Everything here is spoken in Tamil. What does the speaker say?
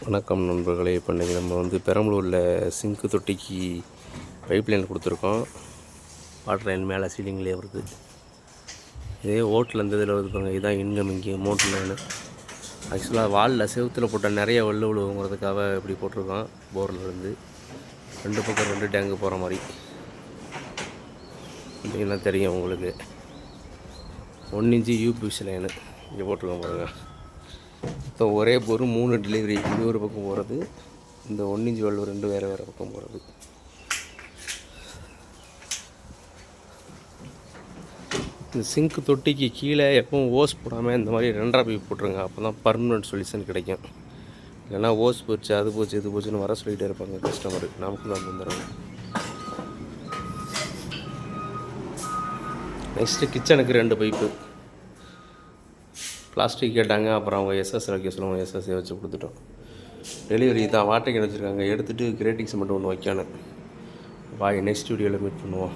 வணக்கம் நண்பர்களே. இப்போ இன்றைக்கி நம்ம பெரம்பலூரில் சிங்க்கு தொட்டிக்கு பைப் லைன் கொடுத்துருக்கோம். வாட்டர் லைன் மேலே சீலிங்லேயே வருது. இதே ஓட்டில் இந்த இதில் வருதுப்பாங்க. இதுதான் இன்கமிங்கு மோட்டர் லைனு. ஆக்சுவலாக வாலில் செவத்தில் போட்ட நிறைய விழுவுங்கிறதுக்காக இப்படி போட்டிருக்கோம். போரில் இருந்து 2 பக்கம் 2 டேங்கு போகிற மாதிரி அப்படின்னா தெரியும் உங்களுக்கு. 1 இன்ச்சு யூபிஎஸ் லைனு இங்கே போட்டிருக்கோம் பாருங்கள். ஸோ ஒரே போர் 3 டெலிவரி. இது ஒரு பக்கம் போகிறது, இந்த 1 இன்ச் வல்வு 2 வேறு பக்கம் போகிறது. இந்த சிங்க்கு தொட்டிக்கு கீழே எப்பவும் ஓஸ் போடாமல் இந்த மாதிரி 2ஆக பைப் போட்டுருங்க. அப்போ தான் பர்மனெண்ட் சொல்யூஷன் கிடைக்கும். இல்லைன்னா ஓஸ் போச்சு, அது போச்சு, இது போச்சுன்னு வர சொல்லிகிட்டே இருப்பாங்க கஸ்டமரு. நமக்கு தான் வந்துடுறாங்க. நெக்ஸ்ட்டு கிச்சனுக்கு 2 பைப்பு பிளாஸ்டிக் கேட்டாங்க. அப்புறம் அவங்க எஸ்எஸ் வைக்க சொல்லுவாங்க, எஸ்எஸ்ஏ வச்சு கொடுத்துட்டோம். டெலிவரி தான் வாட்டர் கேன் வச்சுருக்காங்க. எடுத்துகிட்டு கிரேட்டிங்ஸ் மட்டும் ஒன்று வைக்கணும். நெக்ஸ்ட் வீடியோவில் மீட் பண்ணுவோம்.